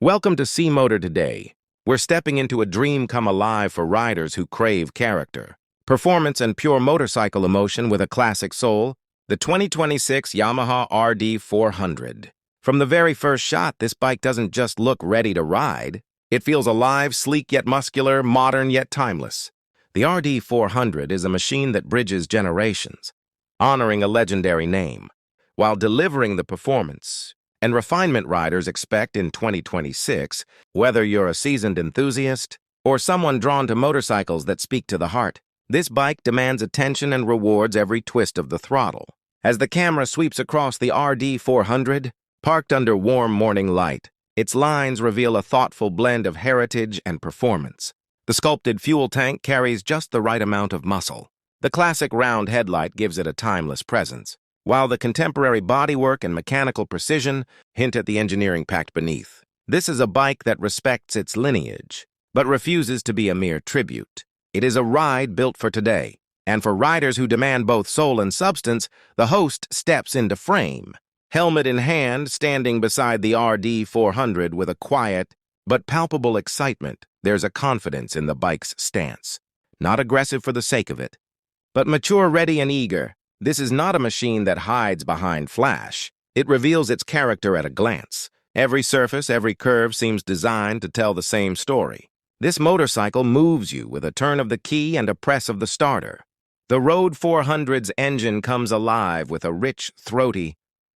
Welcome to C Motor Today. We're stepping into a dream come alive for riders who crave character, performance, and pure motorcycle emotion with a classic soul, the 2026 Yamaha RD400. From the very first shot, this bike doesn't just look ready to ride. It feels alive, sleek yet muscular, modern yet timeless. The RD400 is a machine that bridges generations, honoring a legendary name, while delivering the performance and refinement riders expect in 2026, whether you're a seasoned enthusiast or someone drawn to motorcycles that speak to the heart. This bike demands attention and rewards every twist of the throttle. As the camera sweeps across the RD400, parked under warm morning light, its lines reveal a thoughtful blend of heritage and performance. The sculpted fuel tank carries just the right amount of muscle. The classic round headlight gives it a timeless presence, while the contemporary bodywork and mechanical precision hint at the engineering packed beneath. This is a bike that respects its lineage, but refuses to be a mere tribute. It is a ride built for today, and for riders who demand both soul and substance, the host steps into frame. Helmet in hand, standing beside the RD400 with a quiet but palpable excitement, there's a confidence in the bike's stance. Not aggressive for the sake of it, but mature, ready, and eager. This is not a machine that hides behind flash. It reveals its character at a glance. Every surface, every curve seems designed to tell the same story. This motorcycle moves you with a turn of the key and a press of the starter. The Road 400's engine comes alive with a rich, throaty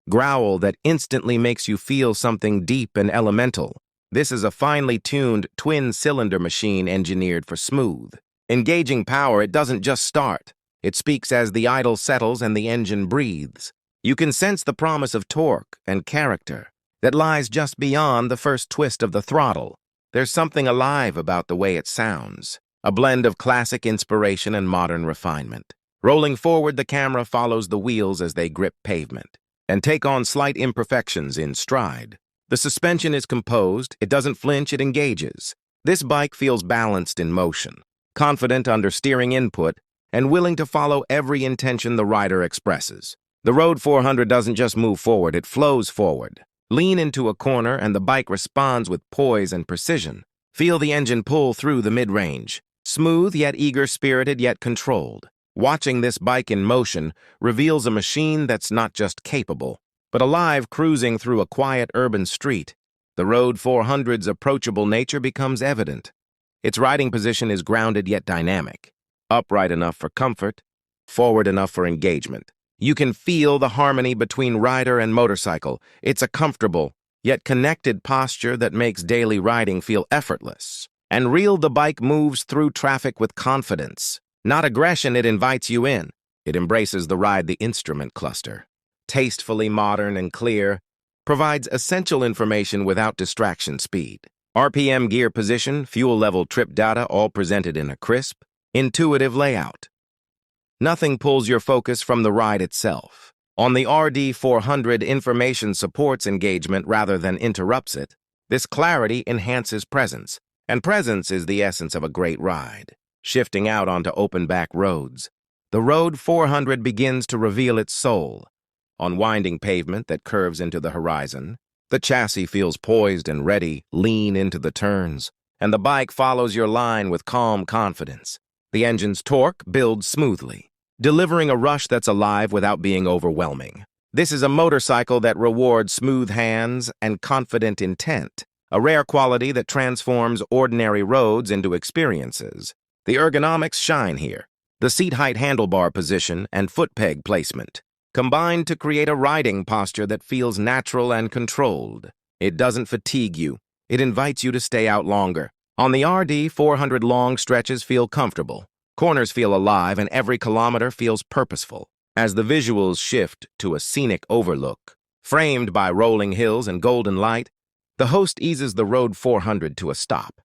growl that instantly makes you feel something deep and elemental. This is a finely tuned twin-cylinder machine engineered for smooth, engaging power. It doesn't just start. It speaks as the idle settles and the engine breathes. You can sense the promise of torque and character that lies just beyond the first twist of the throttle. There's something alive about the way it sounds, a blend of classic inspiration and modern refinement. Rolling forward, the camera follows the wheels as they grip pavement and take on slight imperfections in stride. The suspension is composed, it doesn't flinch, it engages. This bike feels balanced in motion, confident under steering input, and willing to follow every intention the rider expresses. The Road 400 doesn't just move forward, it flows forward. Lean into a corner and the bike responds with poise and precision. Feel the engine pull through the mid-range. Smooth yet eager, spirited yet controlled. Watching this bike in motion reveals a machine that's not just capable, but alive, cruising through a quiet urban street. The Road 400's approachable nature becomes evident. Its riding position is grounded yet dynamic. Upright enough for comfort, forward enough for engagement. You can feel the harmony between rider and motorcycle. It's a comfortable, yet connected posture that makes daily riding feel effortless. And real, the bike moves through traffic with confidence. Not aggression, it invites you in. It embraces the ride. The instrument cluster, tastefully modern and clear, provides essential information without distraction. Speed, RPM, gear position, fuel level, trip data, all presented in a crisp, intuitive layout. Nothing pulls your focus from the ride itself. On the RD400, information supports engagement rather than interrupts it. This clarity enhances presence, and presence is the essence of a great ride. Shifting out onto open back roads, the Road 400 begins to reveal its soul. On winding pavement that curves into the horizon, the chassis feels poised and ready. Lean into the turns, and the bike follows your line with calm confidence. The engine's torque builds smoothly, delivering a rush that's alive without being overwhelming. This is a motorcycle that rewards smooth hands and confident intent, a rare quality that transforms ordinary roads into experiences. The ergonomics shine here. The seat height, handlebar position, and foot peg placement combine to create a riding posture that feels natural and controlled. It doesn't fatigue you. It invites you to stay out longer. On the RD400, long stretches feel comfortable, corners feel alive, and every kilometer feels purposeful. As the visuals shift to a scenic overlook, framed by rolling hills and golden light, the host eases the Road 400 to a stop.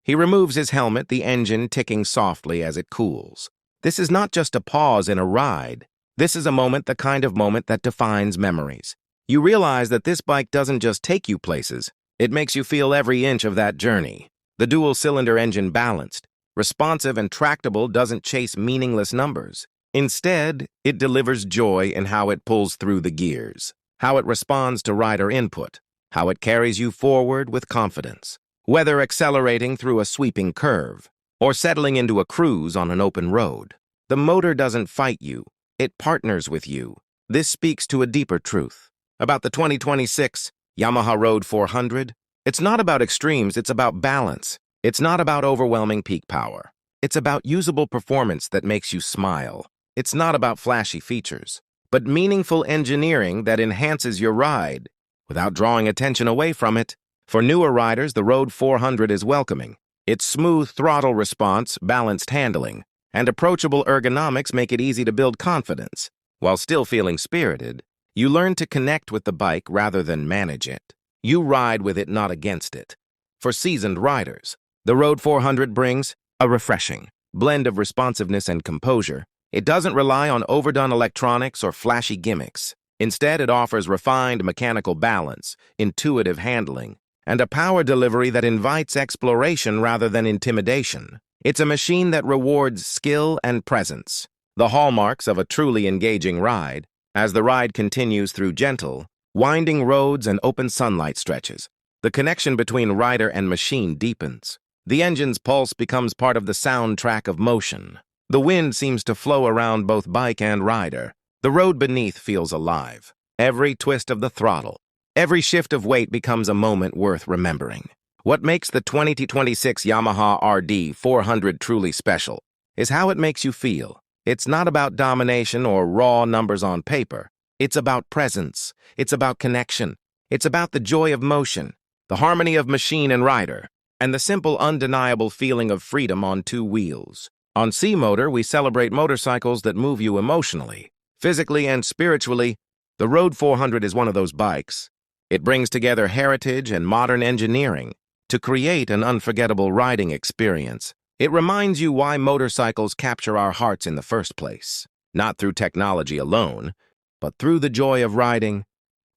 He removes his helmet, the engine ticking softly as it cools. This is not just a pause in a ride. This is a moment, the kind of moment that defines memories. You realize that this bike doesn't just take you places, it makes you feel every inch of that journey. The dual-cylinder engine, balanced, responsive, and tractable, doesn't chase meaningless numbers. Instead, it delivers joy in how it pulls through the gears, how it responds to rider input, how it carries you forward with confidence, whether accelerating through a sweeping curve or settling into a cruise on an open road. The motor doesn't fight you, it partners with you. This speaks to a deeper truth. About the 2026 Yamaha RD400, it's not about extremes, it's about balance. It's not about overwhelming peak power. It's about usable performance that makes you smile. It's not about flashy features, but meaningful engineering that enhances your ride without drawing attention away from it. For newer riders, the RD400 is welcoming. Its smooth throttle response, balanced handling, and approachable ergonomics make it easy to build confidence. While still feeling spirited, you learn to connect with the bike rather than manage it. You ride with it, not against it. For seasoned riders, the RD400 brings a refreshing blend of responsiveness and composure. It doesn't rely on overdone electronics or flashy gimmicks. Instead, it offers refined mechanical balance, intuitive handling, and a power delivery that invites exploration rather than intimidation. It's a machine that rewards skill and presence, the hallmarks of a truly engaging ride. As the ride continues through gentle, winding roads and open sunlight stretches, the connection between rider and machine deepens. The engine's pulse becomes part of the soundtrack of motion. The wind seems to flow around both bike and rider. The road beneath feels alive. Every twist of the throttle, every shift of weight becomes a moment worth remembering. What makes the 2026 Yamaha RD400 truly special is how it makes you feel. It's not about domination or raw numbers on paper. It's about presence. It's about connection. It's about the joy of motion, the harmony of machine and rider, and the simple, undeniable feeling of freedom on two wheels. On C-Motor, we celebrate motorcycles that move you emotionally, physically, and spiritually. The RD400 is one of those bikes. It brings together heritage and modern engineering to create an unforgettable riding experience. It reminds you why motorcycles capture our hearts in the first place, not through technology alone, but through the joy of riding.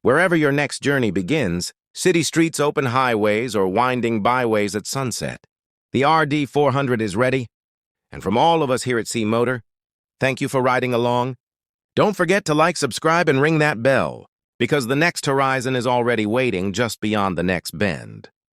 Wherever your next journey begins, city streets, open highways, or winding byways at sunset, the RD400 is ready. And from all of us here at C-Motor, thank you for riding along. Don't forget to like, subscribe, and ring that bell, because the next horizon is already waiting just beyond the next bend.